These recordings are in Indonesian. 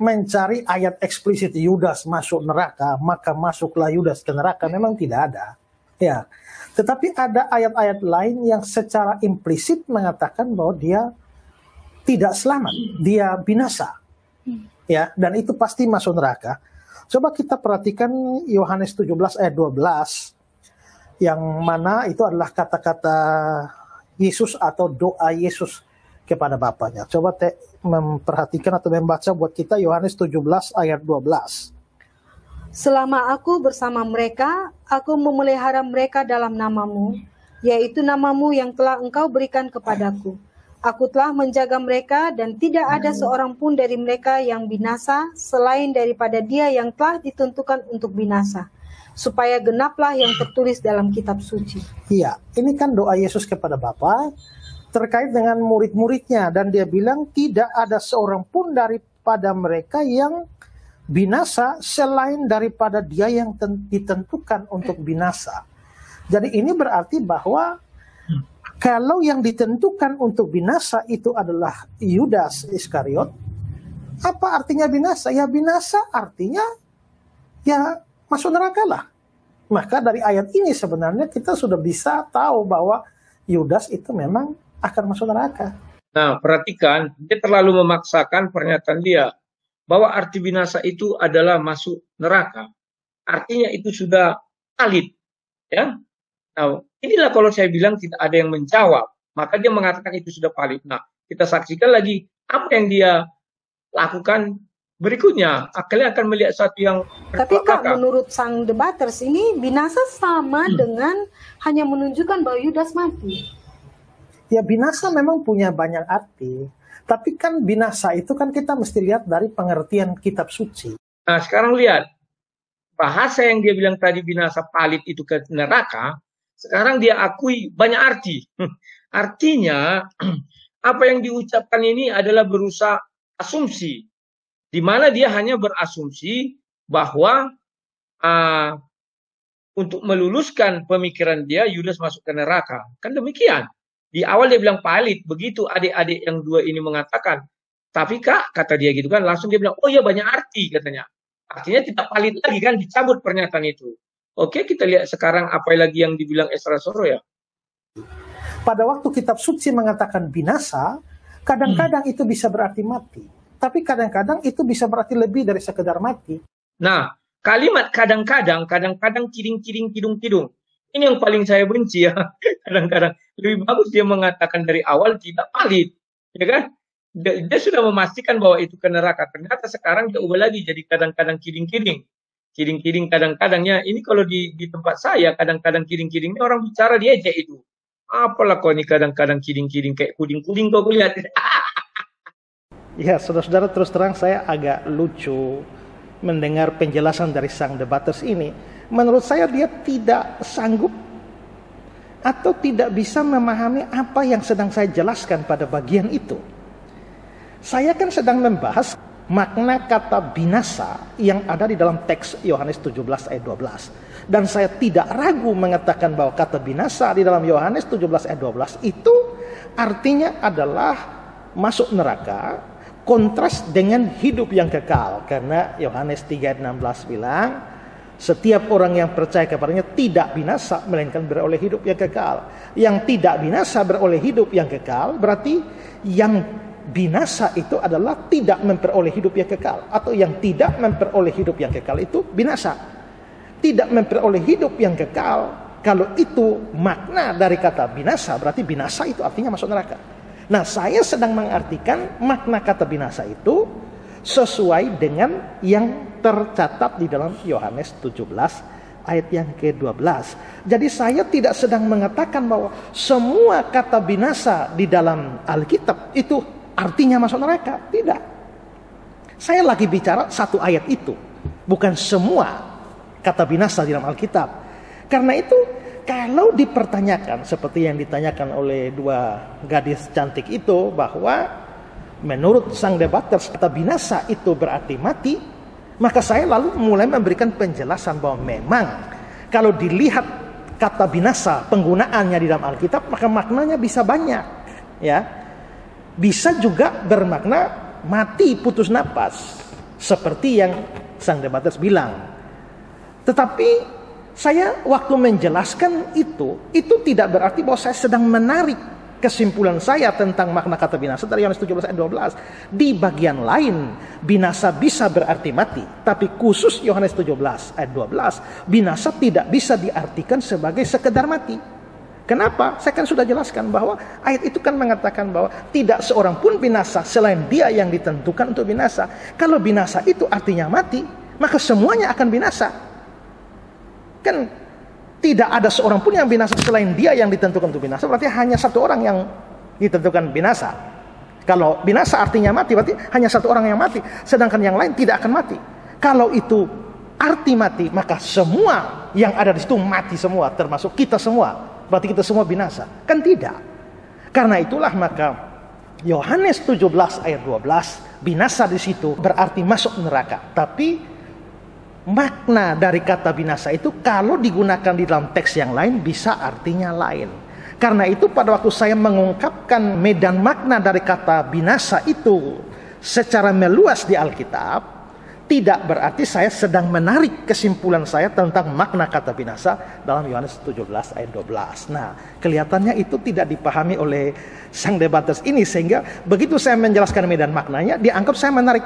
mencari ayat eksplisit Yudas masuk neraka, maka masuklah Yudas ke neraka, memang tidak ada. Ya, tetapi ada ayat-ayat lain yang secara implisit mengatakan bahwa dia tidak selamat, dia binasa. Ya, dan itu pasti masuk neraka. Coba kita perhatikan Yohanes 17 ayat 12, yang mana itu adalah kata-kata Yesus atau doa Yesus kepada Bapaknya. Coba memperhatikan atau membaca buat kita Yohanes 17 ayat 12. Selama aku bersama mereka, aku memelihara mereka dalam namamu, yaitu namamu yang telah engkau berikan kepadaku. Aku telah menjaga mereka dan tidak ada seorang pun dari mereka yang binasa selain daripada dia yang telah ditentukan untuk binasa, supaya genaplah yang tertulis dalam kitab suci. Iya, ini kan doa Yesus kepada Bapa terkait dengan murid-muridnya, dan dia bilang tidak ada seorang pun daripada mereka yang binasa selain daripada dia yang ditentukan untuk binasa. Jadi ini berarti bahwa kalau yang ditentukan untuk binasa itu adalah Yudas Iskariot, apa artinya binasa? Ya binasa artinya ya masuk neraka lah. Maka dari ayat ini sebenarnya kita sudah bisa tahu bahwa Yudas itu memang akan masuk neraka. Nah, perhatikan, dia terlalu memaksakan pernyataan dia bahwa arti binasa itu adalah masuk neraka. Artinya itu sudah valid, ya. Nah, inilah kalau saya bilang tidak ada yang menjawab, maka dia mengatakan itu sudah valid. Nah, kita saksikan lagi apa yang dia lakukan berikutnya. Kalian akan melihat satu yang tapi Kak, menurut sang debaters ini binasa sama dengan hanya menunjukkan bahwa Yudas mati. Ya binasa memang punya banyak arti, tapi kan binasa itu kan kita mesti lihat dari pengertian kitab suci. Nah sekarang lihat, bahasa yang dia bilang tadi binasa palit itu ke neraka, sekarang dia akui banyak arti. Artinya, apa yang diucapkan ini adalah berusaha asumsi, di mana dia hanya berasumsi bahwa untuk meluluskan pemikiran dia, Yudas masuk ke neraka. Kan demikian. Di awal dia bilang palit, begitu adik-adik yang dua ini mengatakan, tapi Kak, kata dia gitu kan, langsung dia bilang, oh ya banyak arti katanya. Artinya tidak palit lagi kan, dicabut pernyataan itu. Oke, kita lihat sekarang apa lagi yang dibilang Ezra Soroya. Pada waktu kitab suci mengatakan binasa, kadang-kadang itu bisa berarti mati. Tapi kadang-kadang itu bisa berarti lebih dari sekedar mati. Nah, kalimat kadang-kadang, kiding-kiding, kidung-kidung. Ini yang paling saya benci ya. Kadang-kadang lebih bagus dia mengatakan dari awal tidak valid, ya kan? Dia sudah memastikan bahwa itu ke neraka. Ternyata sekarang dia ubah lagi jadi kadang-kadang kiding-kiding. Kiding-kiding kadang-kadangnya. Ini kalau di tempat saya kadang-kadang kiding-kiding ini orang bicara dia aja itu. Apalah kok ini kadang-kadang kiding-kiding kayak kuding-kuding kok lihat. Ya, saudara-saudara, terus terang saya agak lucu mendengar penjelasan dari sang debaters ini. Menurut saya dia tidak sanggup atau tidak bisa memahami apa yang sedang saya jelaskan pada bagian itu. Saya kan sedang membahas makna kata binasa yang ada di dalam teks Yohanes 17 ayat 12. Dan saya tidak ragu mengatakan bahwa kata binasa di dalam Yohanes 17 ayat 12 itu artinya adalah masuk neraka, kontras dengan hidup yang kekal. Karena Yohanes 3 ayat 16 bilang, setiap orang yang percaya kepadanya tidak binasa, melainkan beroleh hidup yang kekal. Yang tidak binasa beroleh hidup yang kekal, berarti yang binasa itu adalah tidak memperoleh hidup yang kekal. Atau yang tidak memperoleh hidup yang kekal itu binasa. Tidak memperoleh hidup yang kekal, kalau itu makna dari kata binasa, berarti binasa itu artinya masuk neraka. Nah, saya sedang mengartikan makna kata binasa itu sesuai dengan yang tercatat di dalam Yohanes 17 ayat yang ke-12. Jadi saya tidak sedang mengatakan bahwa semua kata binasa di dalam Alkitab itu artinya masuk neraka. Tidak. Saya lagi bicara satu ayat itu, bukan semua kata binasa di dalam Alkitab. Karena itu kalau dipertanyakan seperti yang ditanyakan oleh dua gadis cantik itu, bahwa menurut sang debaters kata binasa itu berarti mati, maka saya lalu mulai memberikan penjelasan bahwa memang kalau dilihat kata binasa penggunaannya di dalam Alkitab, maka maknanya bisa banyak, ya. Bisa juga bermakna mati, putus napas, seperti yang sang debaters bilang. Tetapi saya waktu menjelaskan itu tidak berarti bahwa saya sedang menarik kesimpulan saya tentang makna kata binasa dari Yohanes 17 ayat 12. Di bagian lain, binasa bisa berarti mati. Tapi khusus Yohanes 17 ayat 12, binasa tidak bisa diartikan sebagai sekedar mati. Kenapa? Saya kan sudah jelaskan bahwa ayat itu kan mengatakan bahwa tidak seorang pun binasa selain dia yang ditentukan untuk binasa. Kalau binasa itu artinya mati, maka semuanya akan binasa. Kan tidak ada seorang pun yang binasa selain dia yang ditentukan untuk binasa. Berarti hanya satu orang yang ditentukan binasa. Kalau binasa artinya mati, berarti hanya satu orang yang mati. Sedangkan yang lain tidak akan mati. Kalau itu arti mati, maka semua yang ada di situ mati semua, termasuk kita semua. Berarti kita semua binasa. Kan tidak. Karena itulah maka Yohanes 17 ayat 12, binasa di situ berarti masuk neraka. Tapi makna dari kata binasa itu kalau digunakan di dalam teks yang lain bisa artinya lain. Karena itu pada waktu saya mengungkapkan medan makna dari kata binasa itu secara meluas di Alkitab, tidak berarti saya sedang menarik kesimpulan saya tentang makna kata binasa dalam Yohanes 17 ayat 12. Nah, kelihatannya itu tidak dipahami oleh sang debaters ini, sehingga begitu saya menjelaskan medan maknanya, dianggap saya menarik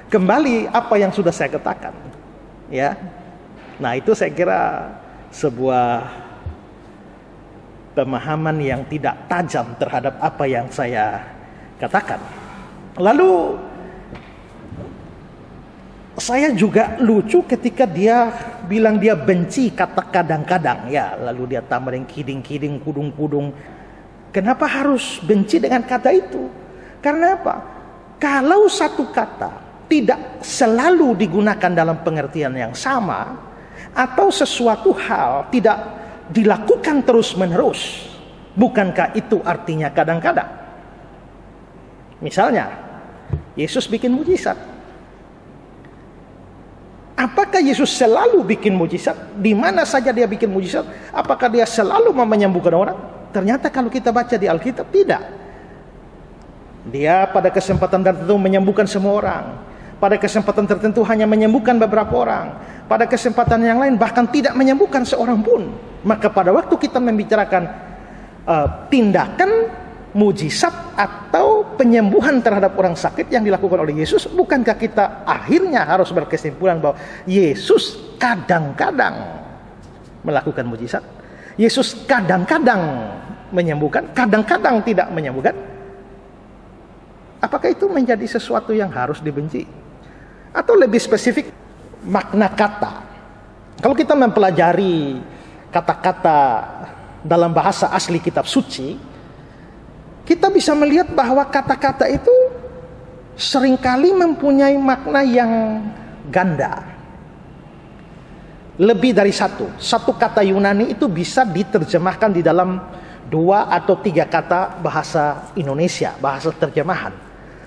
kembali apa yang sudah saya katakan. Ya, nah itu saya kira sebuah pemahaman yang tidak tajam terhadap apa yang saya katakan. Lalu saya juga lucu ketika dia bilang dia benci kata kadang-kadang, ya, lalu dia tambahin kiding-kiding, kudung-kudung. Kenapa harus benci dengan kata itu? Karena apa? Kalau satu kata tidak selalu digunakan dalam pengertian yang sama, atau sesuatu hal tidak dilakukan terus-menerus, bukankah itu artinya kadang-kadang? Misalnya, Yesus bikin mujizat. Apakah Yesus selalu bikin mujizat? Di mana saja dia bikin mujizat? Apakah dia selalu menyembuhkan orang? Ternyata kalau kita baca di Alkitab, tidak. Dia pada kesempatan tertentu menyembuhkan semua orang. Pada kesempatan tertentu hanya menyembuhkan beberapa orang. Pada kesempatan yang lain bahkan tidak menyembuhkan seorang pun. Maka pada waktu kita membicarakan tindakan mujizat atau penyembuhan terhadap orang sakit yang dilakukan oleh Yesus, bukankah kita akhirnya harus berkesimpulan bahwa Yesus kadang-kadang melakukan mujizat, Yesus kadang-kadang menyembuhkan, kadang-kadang tidak menyembuhkan? Apakah itu menjadi sesuatu yang harus dibenci? Atau lebih spesifik, makna kata. Kalau kita mempelajari kata-kata dalam bahasa asli kitab suci, kita bisa melihat bahwa kata-kata itu seringkali mempunyai makna yang ganda. Lebih dari satu. Satu kata Yunani itu bisa diterjemahkan di dalam 2 atau 3 kata bahasa Indonesia, bahasa terjemahan.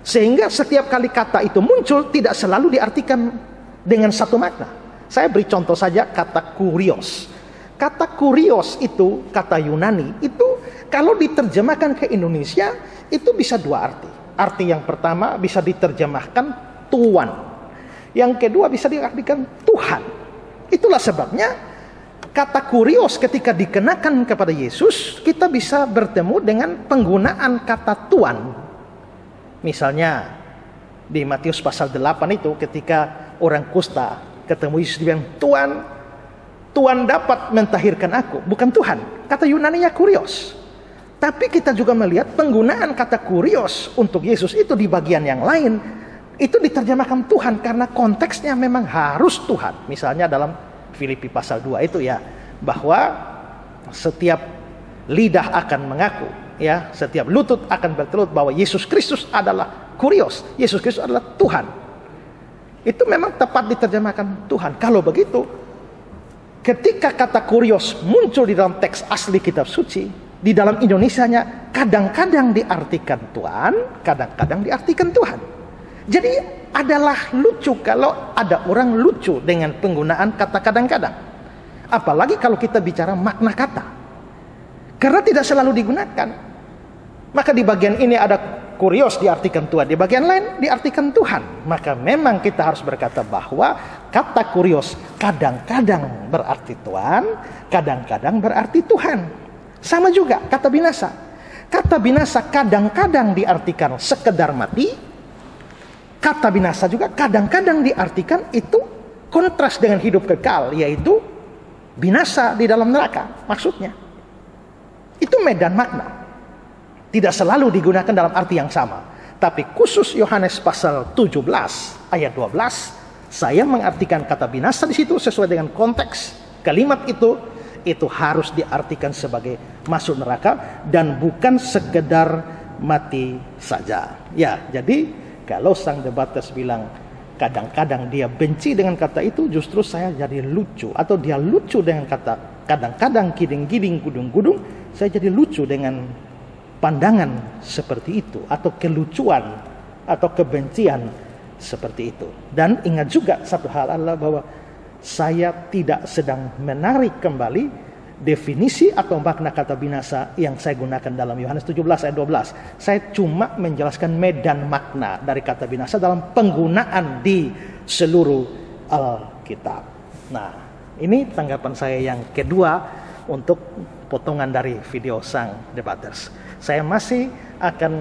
Sehingga setiap kali kata itu muncul tidak selalu diartikan dengan satu makna. Saya beri contoh saja kata kurios. Kata kurios itu, kata Yunani, itu kalau diterjemahkan ke Indonesia itu bisa 2 arti. Arti yang pertama bisa diterjemahkan tuan. Yang kedua bisa diartikan Tuhan. Itulah sebabnya kata kurios ketika dikenakan kepada Yesus, kita bisa bertemu dengan penggunaan kata tuan. Misalnya di Matius pasal 8 itu ketika orang kusta ketemu Yesus, dia bilang, Tuhan dapat mentahirkan aku, bukan Tuhan. Kata Yunaninya kurios. Tapi kita juga melihat penggunaan kata kurios untuk Yesus itu di bagian yang lain itu diterjemahkan Tuhan karena konteksnya memang harus Tuhan. Misalnya dalam Filipi pasal 2 itu, ya, bahwa setiap lidah akan mengaku, ya, setiap lutut akan bertelut bahwa Yesus Kristus adalah kurios, Yesus Kristus adalah Tuhan. Itu memang tepat diterjemahkan Tuhan. Kalau begitu, ketika kata kurios muncul di dalam teks asli kitab suci, di dalam Indonesianya kadang-kadang diartikan Tuhan, kadang-kadang diartikan Tuhan. Jadi adalah lucu kalau ada orang lucu dengan penggunaan kata kadang-kadang. Apalagi kalau kita bicara makna kata. Karena tidak selalu digunakan. Maka di bagian ini ada kurios diartikan Tuhan, di bagian lain diartikan Tuhan. Maka memang kita harus berkata bahwa kata kurios kadang-kadang berarti Tuhan, kadang-kadang berarti Tuhan. Sama juga kata binasa. Kata binasa kadang-kadang diartikan sekedar mati. Kata binasa juga kadang-kadang diartikan itu kontras dengan hidup kekal, yaitu binasa di dalam neraka. Maksudnya itu medan makna. Tidak selalu digunakan dalam arti yang sama. Tapi khusus Yohanes pasal 17 ayat 12, saya mengartikan kata binasa di situ sesuai dengan konteks kalimat itu harus diartikan sebagai masuk neraka dan bukan sekedar mati saja. Ya, jadi kalau sang debaters bilang kadang-kadang dia benci dengan kata itu, justru saya jadi lucu. Atau dia lucu dengan kata kadang-kadang kiding-kiding gudung-gudung, saya jadi lucu dengan pandangan seperti itu, atau kelucuan atau kebencian seperti itu. Dan ingat juga satu hal adalah bahwa saya tidak sedang menarik kembali definisi atau makna kata binasa yang saya gunakan dalam Yohanes 17 ayat 12. Saya cuma menjelaskan medan makna dari kata binasa dalam penggunaan di seluruh Alkitab. Nah, ini tanggapan saya yang kedua untuk potongan dari video sang debaters. Saya masih akan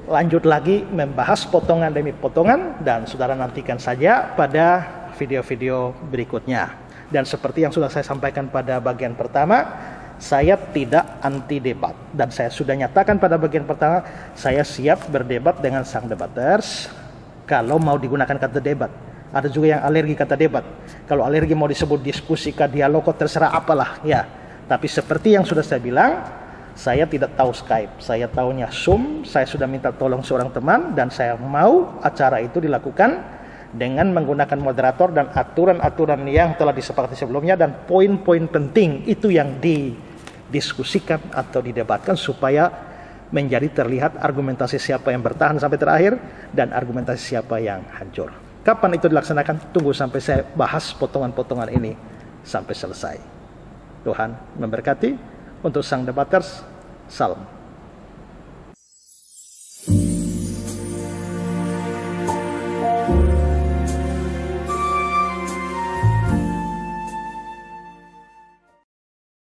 lanjut lagi membahas potongan demi potongan, dan saudara nantikan saja pada video-video berikutnya. Dan seperti yang sudah saya sampaikan pada bagian pertama, saya tidak anti debat, dan saya sudah nyatakan pada bagian pertama saya siap berdebat dengan sang debaters kalau mau digunakan kata debat. Ada juga yang alergi kata debat. Kalau alergi mau disebut diskusi, dialog, terserah apalah ya. Tapi seperti yang sudah saya bilang, saya tidak tahu Skype, saya tahunya Zoom. Saya sudah minta tolong seorang teman, dan saya mau acara itu dilakukan dengan menggunakan moderator dan aturan-aturan yang telah disepakati sebelumnya, dan poin-poin penting itu yang didiskusikan atau didebatkan supaya menjadi terlihat argumentasi siapa yang bertahan sampai terakhir dan argumentasi siapa yang hancur. Kapan itu dilaksanakan? Tunggu sampai saya bahas potongan-potongan ini sampai selesai. Tuhan memberkati. Untuk sang debaters, salam.